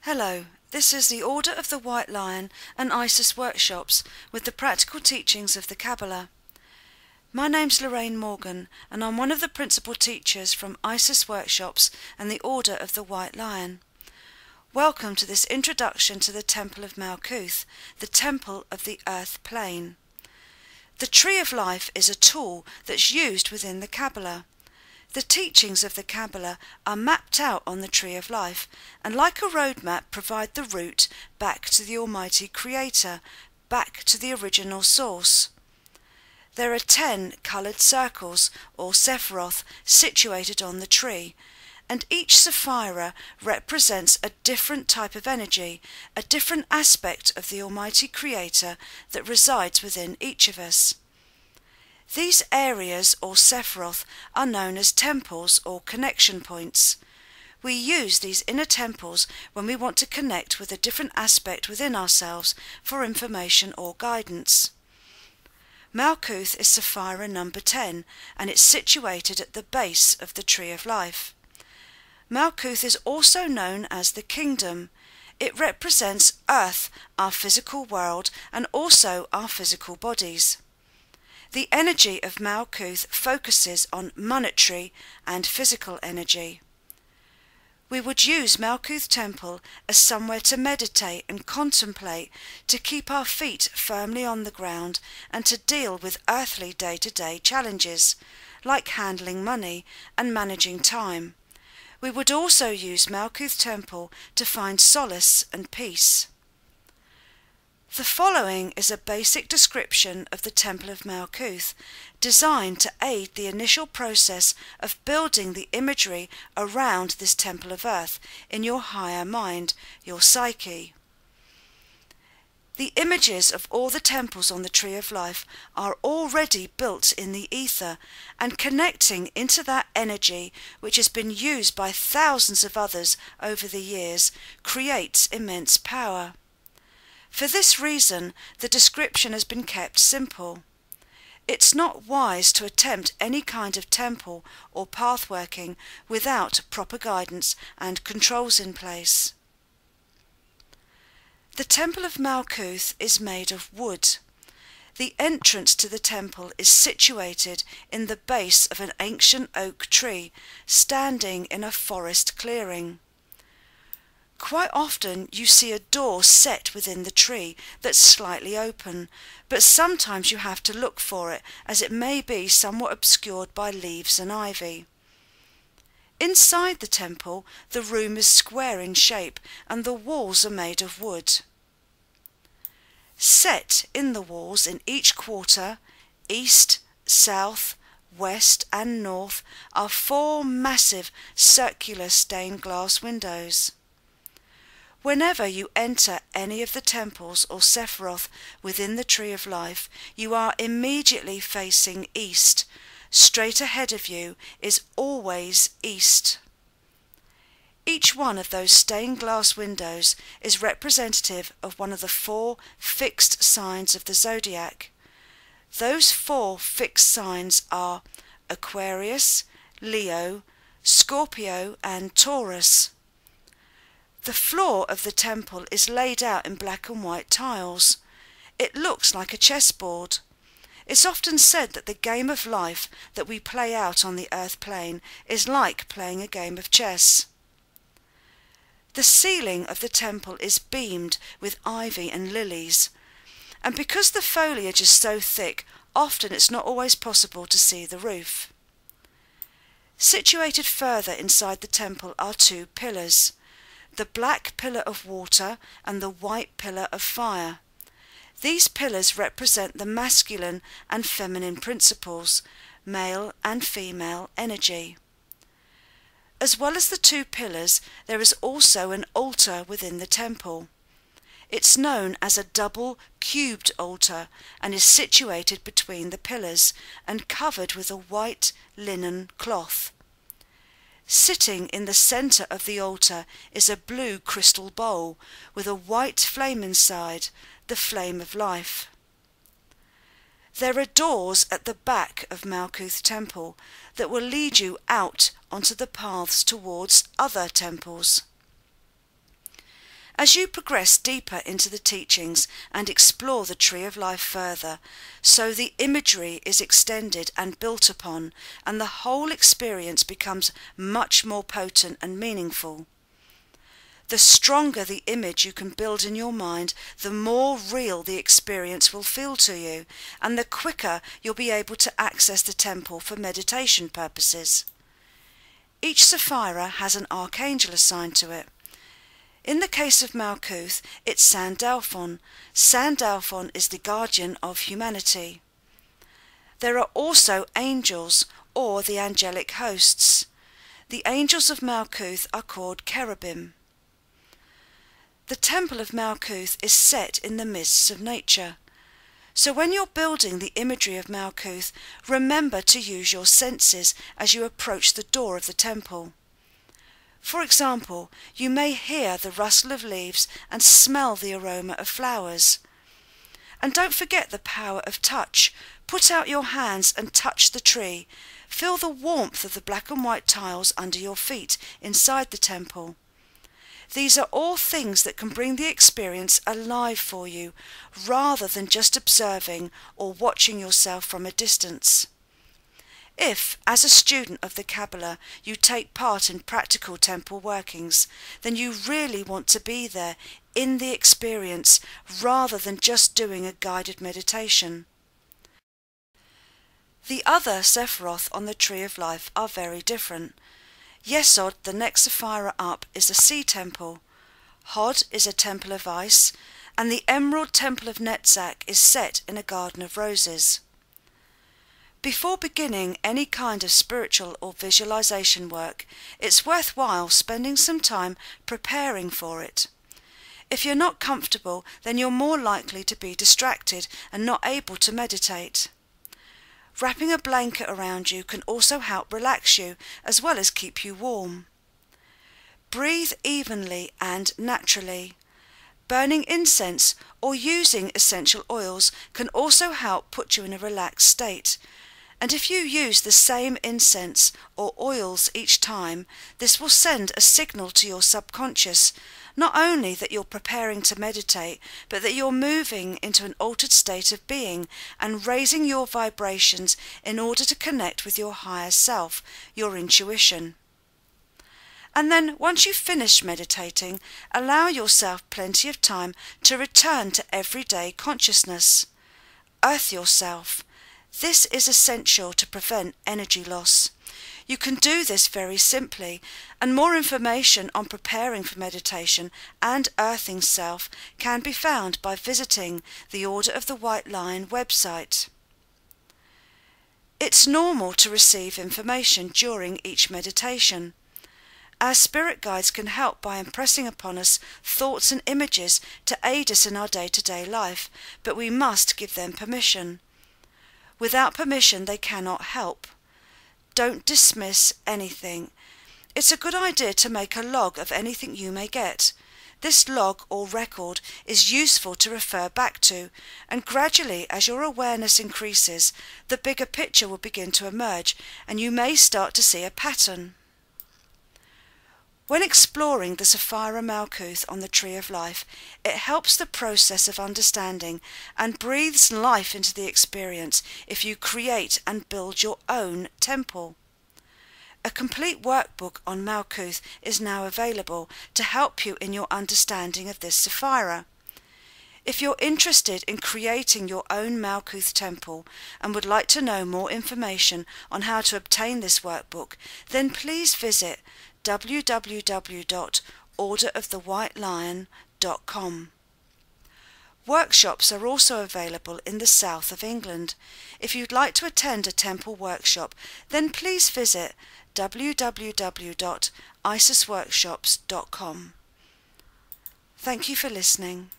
Hello, this is the Order of the White Lion and Isis workshops with the practical teachings of the Qabalah. My name's Lorraine Morgan and I'm one of the principal teachers from Isis workshops and the Order of the White Lion. Welcome to this introduction to the Temple of Malkuth, the Temple of the Earth Plane. The Tree of Life is a tool that's used within the Qabalah. The teachings of the Qabalah are mapped out on the Tree of Life and like a roadmap provide the route back to the Almighty Creator, back to the original source. There are 10 coloured circles or Sephiroth situated on the tree, and each Sephira represents a different type of energy, a different aspect of the Almighty Creator that resides within each of us. These areas or Sephiroth are known as temples or connection points. We use these inner temples when we want to connect with a different aspect within ourselves for information or guidance. Malkuth is Sephira number 10 and it's situated at the base of the Tree of Life. Malkuth is also known as the Kingdom. It represents Earth, our physical world, and also our physical bodies. The energy of Malkuth focuses on monetary and physical energy. We would use Malkuth Temple as somewhere to meditate and contemplate, to keep our feet firmly on the ground and to deal with earthly day-to-day challenges, like handling money and managing time. We would also use Malkuth Temple to find solace and peace. The following is a basic description of the Temple of Malkuth, designed to aid the initial process of building the imagery around this Temple of Earth in your higher mind, your psyche. The images of all the temples on the Tree of Life are already built in the ether and connecting into that energy which has been used by thousands of others over the years creates immense power. For this reason, the description has been kept simple. It's not wise to attempt any kind of temple or pathworking without proper guidance and controls in place. The Temple of Malkuth is made of wood. The entrance to the temple is situated in the base of an ancient oak tree, standing in a forest clearing. Quite often you see a door set within the tree that's slightly open, but sometimes you have to look for it as it may be somewhat obscured by leaves and ivy. Inside the temple the room is square in shape and the walls are made of wood. Set in the walls in each quarter, east, south, west and north, are 4 massive circular stained glass windows. Whenever you enter any of the temples or Sephiroth within the Tree of Life, you are immediately facing east. Straight ahead of you is always east. Each one of those stained glass windows is representative of one of the 4 fixed signs of the Zodiac. Those 4 fixed signs are Aquarius, Leo, Scorpio and Taurus. The floor of the temple is laid out in black and white tiles. It looks like a chessboard. It's often said that the game of life that we play out on the earth plane is like playing a game of chess. The ceiling of the temple is beamed with ivy and lilies, and because the foliage is so thick, often it's not always possible to see the roof. Situated further inside the temple are 2 pillars. The black pillar of water and the white pillar of fire. These pillars represent the masculine and feminine principles, male and female energy. As well as the 2 pillars, there is also an altar within the temple. It's known as a double cubed altar and is situated between the pillars and covered with a white linen cloth. Sitting in the centre of the altar is a blue crystal bowl with a white flame inside, the flame of life. There are doors at the back of Malkuth Temple that will lead you out onto the paths towards other temples. As you progress deeper into the teachings and explore the Tree of Life further, so the imagery is extended and built upon, and the whole experience becomes much more potent and meaningful. The stronger the image you can build in your mind, the more real the experience will feel to you, and the quicker you'll be able to access the temple for meditation purposes. Each Sapphira has an archangel assigned to it. In the case of Malkuth, it's Sandalphon. Sandalphon is the guardian of humanity. There are also angels, or the angelic hosts. The angels of Malkuth are called cherubim. The temple of Malkuth is set in the midst of nature. So when you're building the imagery of Malkuth, remember to use your senses as you approach the door of the temple. For example, you may hear the rustle of leaves and smell the aroma of flowers. And don't forget the power of touch. Put out your hands and touch the tree. Feel the warmth of the black and white tiles under your feet inside the temple. These are all things that can bring the experience alive for you, rather than just observing or watching yourself from a distance. If, as a student of the Qabalah, you take part in practical temple workings, then you really want to be there in the experience, rather than just doing a guided meditation. The other Sephiroth on the Tree of Life are very different. Yesod, the next Sapphira up, is a sea temple. Hod is a temple of ice, and the Emerald Temple of Netzach is set in a garden of roses. Before beginning any kind of spiritual or visualization work, it's worthwhile spending some time preparing for it. If you're not comfortable, then you're more likely to be distracted and not able to meditate. Wrapping a blanket around you can also help relax you, as well as keep you warm. Breathe evenly and naturally. Burning incense or using essential oils can also help put you in a relaxed state. And if you use the same incense or oils each time, this will send a signal to your subconscious, not only that you're preparing to meditate, but that you're moving into an altered state of being and raising your vibrations in order to connect with your higher self, your intuition. And then, once you've finished meditating, allow yourself plenty of time to return to everyday consciousness. Earth yourself. This is essential to prevent energy loss. You can do this very simply, and more information on preparing for meditation and earthing self can be found by visiting the Order of the White Lion website. It's normal to receive information during each meditation. Our spirit guides can help by impressing upon us thoughts and images to aid us in our day-to-day life, but we must give them permission. Without permission, they cannot help. Don't dismiss anything. It's a good idea to make a log of anything you may get. This log or record is useful to refer back to, and gradually, as your awareness increases, the bigger picture will begin to emerge, and you may start to see a pattern. When exploring the Sapphira Malkuth on the Tree of Life, it helps the process of understanding and breathes life into the experience if you create and build your own temple. A complete workbook on Malkuth is now available to help you in your understanding of this Sapphira. If you're interested in creating your own Malkuth temple and would like to know more information on how to obtain this workbook, then please visit www.orderofthewhitelion.com. Workshops are also available in the south of England. If you'd like to attend a temple workshop, then please visit www.isisworkshops.com. Thank you for listening.